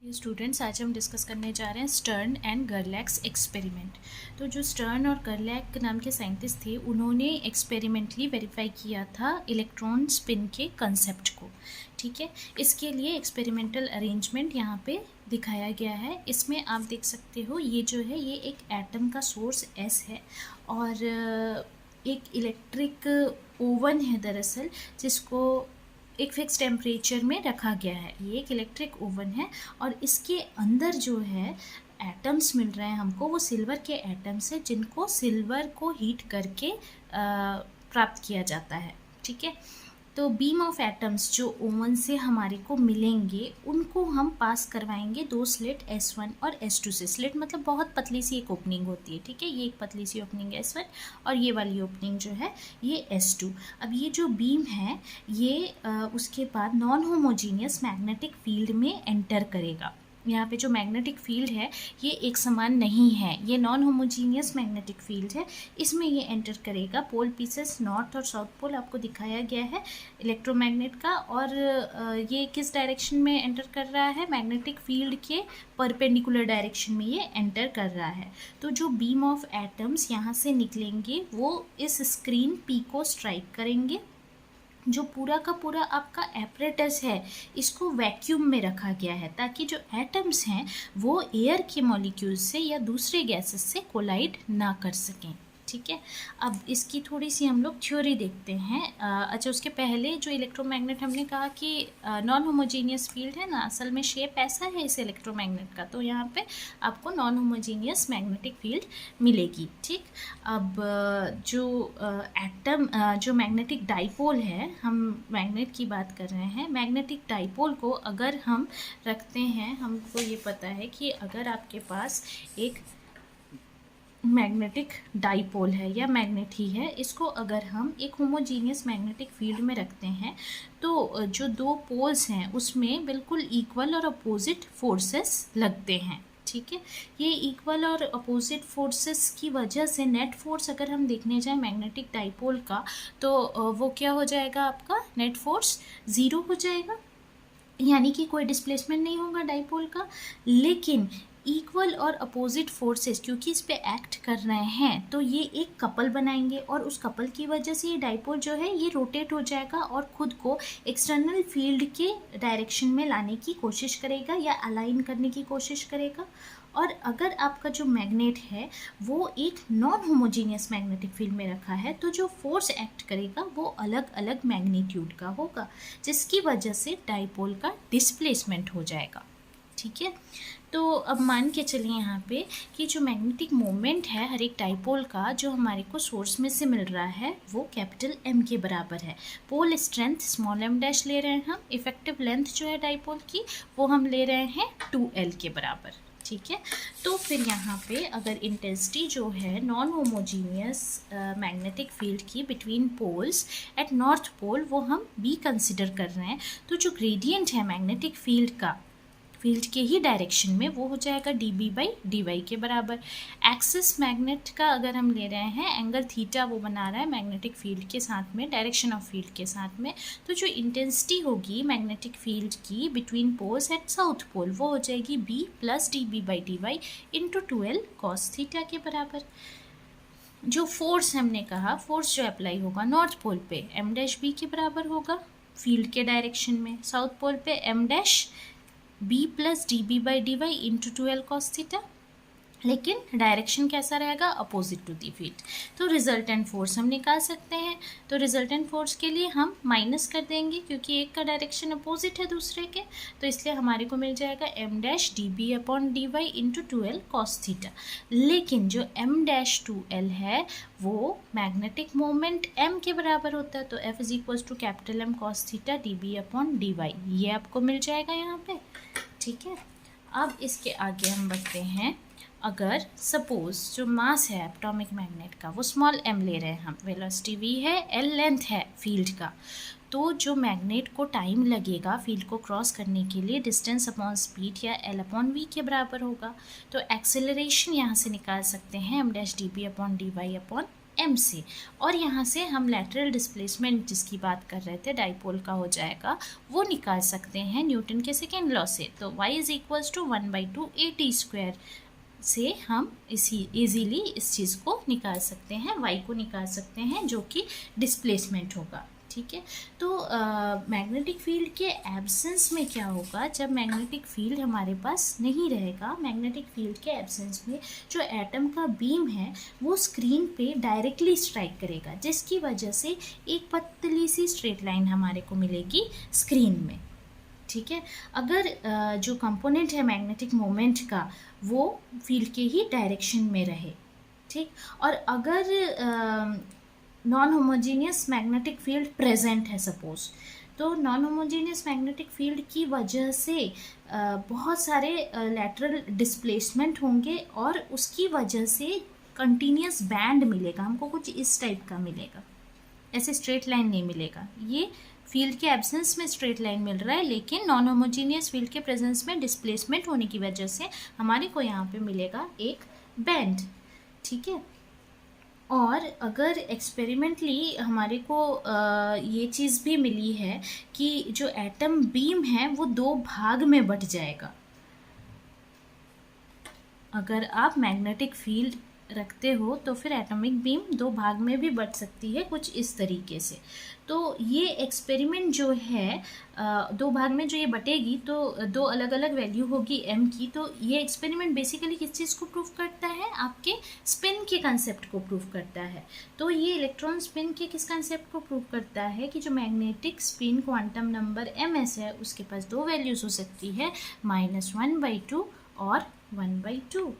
Students, आज हम discuss करने जा रहे हैं स्टर्न एंड गर्लैक्स एक्सपेरिमेंट। तो जो स्टर्न और गर्लैक नाम के साइंटिस्ट थे, उन्होंने एक्सपेरिमेंटली वेरीफाई किया था इलेक्ट्रॉन स्पिन के कंसेप्ट को। ठीक है, इसके लिए एक्सपेरिमेंटल अरेंजमेंट यहाँ पे दिखाया गया है। इसमें आप देख सकते हो, ये जो है ये एक एटम का सोर्स S है और एक इलेक्ट्रिक ओवन है दरअसल, जिसको एक फिक्स टेम्परेचर में रखा गया है। ये एक इलेक्ट्रिक ओवन है और इसके अंदर जो है एटम्स मिल रहे हैं हमको, वो सिल्वर के एटम्स है, जिनको सिल्वर को हीट करके प्राप्त किया जाता है। ठीक है, तो बीम ऑफ एटम्स जो ओवन से हमारे को मिलेंगे, उनको हम पास करवाएंगे दो स्लिट S1 और S2 से। स्लिट मतलब बहुत पतली सी एक ओपनिंग होती है। ठीक है, ये एक पतली सी ओपनिंग S1 और ये वाली ओपनिंग जो है ये S2। अब ये जो बीम है ये उसके बाद नॉन होमोजीनियस मैग्नेटिक फील्ड में एंटर करेगा। यहाँ पे जो मैग्नेटिक फील्ड है ये एक समान नहीं है, ये नॉन होमोजीनियस मैग्नेटिक फील्ड है। इसमें ये एंटर करेगा। पोल पीसेस नॉर्थ और साउथ पोल आपको दिखाया गया है इलेक्ट्रोमैग्नेट का, और ये किस डायरेक्शन में एंटर कर रहा है, मैग्नेटिक फील्ड के परपेंडिकुलर डायरेक्शन में ये एंटर कर रहा है। तो जो बीम ऑफ एटम्स यहाँ से निकलेंगे वो इस स्क्रीन P को स्ट्राइक करेंगे। जो पूरा का पूरा आपका एपरेटस है, इसको वैक्यूम में रखा गया है ताकि जो एटम्स हैं वो एयर के मॉलिक्यूल्स से या दूसरे गैसेस से कोलाइड ना कर सकें। ठीक है, अब इसकी थोड़ी सी हम लोग थ्योरी देखते हैं। अच्छा, उसके पहले जो इलेक्ट्रोमैग्नेट हमने कहा कि नॉन होमोजीनियस फील्ड है ना, असल में शेप ऐसा है इस इलेक्ट्रोमैग्नेट का, तो यहाँ पे आपको नॉन होमोजीनियस मैग्नेटिक फील्ड मिलेगी। ठीक, अब जो एटम जो मैग्नेटिक डाइपोल है, हम मैग्नेट की बात कर रहे हैं, मैग्नेटिक डाइपोल को अगर हम रखते हैं, हमको ये पता है कि अगर आपके पास एक मैग्नेटिक डाइपोल है या मैग्नेट ही है, इसको अगर हम एक होमोजीनियस मैग्नेटिक फील्ड में रखते हैं तो जो दो पोल्स हैं उसमें बिल्कुल इक्वल और अपोजिट फोर्सेस लगते हैं। ठीक है, ये इक्वल और अपोजिट फोर्सेस की वजह से नेट फोर्स अगर हम देखने जाएं मैग्नेटिक डाइपोल का, तो वो क्या हो जाएगा, आपका नेट फोर्स 0 हो जाएगा, यानी कि कोई डिस्प्लेसमेंट नहीं होगा डाइपोल का। लेकिन इक्वल और अपोजिट फोर्सेस क्योंकि इस पे एक्ट कर रहे हैं, तो ये एक कपल बनाएंगे और उस कपल की वजह से ये डाइपोल जो है ये रोटेट हो जाएगा और खुद को एक्सटर्नल फील्ड के डायरेक्शन में लाने की कोशिश करेगा या अलाइन करने की कोशिश करेगा। और अगर आपका जो मैग्नेट है वो एक नॉन होमोजीनियस मैग्नेटिक फील्ड में रखा है, तो जो फोर्स एक्ट करेगा वो अलग अलग मैग्नीट्यूड का होगा, जिसकी वजह से डाइपोल का डिस्प्लेसमेंट हो जाएगा। ठीक है, तो अब मान के चलिए यहाँ पे कि जो मैग्नेटिक मोमेंट है हर एक डाइपोल का, जो हमारे को सोर्स में से मिल रहा है, वो कैपिटल M के बराबर है। Pole strength small m dash ले रहे हैं हम, इफेक्टिव लेंथ जो है डाइपोल की वो हम ले रहे हैं 2L के बराबर। ठीक है, तो फिर यहाँ पे अगर इंटेंसिटी जो है नॉन होमोजीनियस मैग्नेटिक फील्ड की between poles at north pole वो हम B कंसिडर कर रहे हैं, तो जो ग्रेडियंट है मैग्नेटिक फील्ड का फील्ड के ही डायरेक्शन में वो हो जाएगा dB/dy के बराबर। एक्सिस मैग्नेट का अगर हम ले रहे हैं, एंगल थीटा वो बना रहा है मैग्नेटिक फील्ड के साथ में, डायरेक्शन ऑफ फील्ड के साथ में, तो जो इंटेंसिटी होगी मैग्नेटिक फील्ड की between poles at south pole वो हो जाएगी B + dB/dy into 2L cos theta के बराबर। जो फोर्स हमने कहा, फोर्स जो अप्लाई होगा नॉर्थ पोल पे M' के बराबर होगा फील्ड के डायरेक्शन में, साउथ पोल पे M' B + dB/dy into 2L cos theta, लेकिन डायरेक्शन कैसा रहेगा, अपोजिट टू दी फील्ड। तो रिजल्टेंट फोर्स हम निकाल सकते हैं। तो रिजल्टेंट फोर्स के लिए हम माइनस कर देंगे क्योंकि एक का डायरेक्शन अपोजिट है दूसरे के, तो इसलिए हमारे को मिल जाएगा M' dB/dy into 2L cos theta. लेकिन जो M'2L है वो मैग्नेटिक मोमेंट M के बराबर होता है, तो F = capital M cos theta dB/dy, ये आपको मिल जाएगा यहाँ पे। ठीक है, अब इसके आगे हम बढ़ते हैं। अगर सपोज जो मास है एटॉमिक मैग्नेट का वो स्मॉल m ले रहे हैं हम, वेलोसिटी v है, l लेंथ है फील्ड का, तो जो मैग्नेट को टाइम लगेगा फील्ड को क्रॉस करने के लिए डिस्टेंस अपॉन स्पीड या L/v के बराबर होगा। तो एक्सेलरेशन यहाँ से निकाल सकते हैं M' dB/dy m से, और यहाँ से हम लैटरल डिस्प्लेसमेंट जिसकी बात कर रहे थे डाइपोल का हो जाएगा, वो निकाल सकते हैं न्यूटन के सेकेंड लॉ से। तो y is equals to 1/2 a² से हम इजीली इस चीज़ को निकाल सकते हैं, y को निकाल सकते हैं जो कि डिस्प्लेसमेंट होगा। ठीक है, तो मैग्नेटिक फील्ड के एब्सेंस में क्या होगा, जब मैग्नेटिक फील्ड हमारे पास नहीं रहेगा, मैग्नेटिक फील्ड के एब्सेंस में जो एटम का बीम है वो स्क्रीन पे डायरेक्टली स्ट्राइक करेगा, जिसकी वजह से एक पतली सी स्ट्रेट लाइन हमारे को मिलेगी स्क्रीन में। ठीक है, अगर जो कंपोनेंट है मैग्नेटिक मोमेंट का वो फील्ड के ही डायरेक्शन में रहे, ठीक, और अगर non homogeneous magnetic field present है सपोज, तो नॉन होमोजीनियस मैग्नेटिक फील्ड की वजह से बहुत सारे लैटरल डिस्प्लेसमेंट होंगे और उसकी वजह से कंटिन्यूस बैंड मिलेगा हमको, कुछ इस टाइप का मिलेगा, ऐसे स्ट्रेट लाइन नहीं मिलेगा। ये फील्ड के एब्सेंस में स्ट्रेट लाइन मिल रहा है, लेकिन नॉन होमोजीनियस फील्ड के प्रेजेंस में डिस्प्लेसमेंट होने की वजह से हमारे को यहाँ पे मिलेगा एक बैंड। ठीक है, और अगर एक्सपेरिमेंटली हमारे को ये चीज़ भी मिली है कि जो एटम बीम है वो 2 भाग में बट जाएगा। अगर आप मैग्नेटिक फील्ड रखते हो तो फिर एटॉमिक बीम 2 भाग में भी बट सकती है, कुछ इस तरीके से। तो ये एक्सपेरिमेंट जो है 2 भाग में जो ये बटेगी तो 2 अलग अलग वैल्यू होगी m की। तो ये एक्सपेरिमेंट बेसिकली किस चीज़ को प्रूव करता है, आपके स्पिन के कंसेप्ट को प्रूव करता है। तो ये इलेक्ट्रॉन स्पिन के किस कंसेप्ट को प्रूव करता है कि जो magnetic spin quantum number ms है उसके पास 2 वैल्यूज़ हो सकती है, -1/2 और 1/2।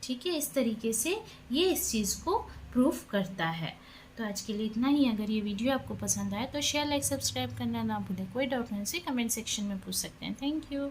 ठीक है, इस तरीके से ये इस चीज़ को प्रूफ करता है। तो आज के लिए इतना ही। अगर ये वीडियो आपको पसंद आए तो शेयर, लाइक, सब्सक्राइब करना ना भूलें। कोई डाउट नहीं से कमेंट सेक्शन में पूछ सकते हैं। Thank you.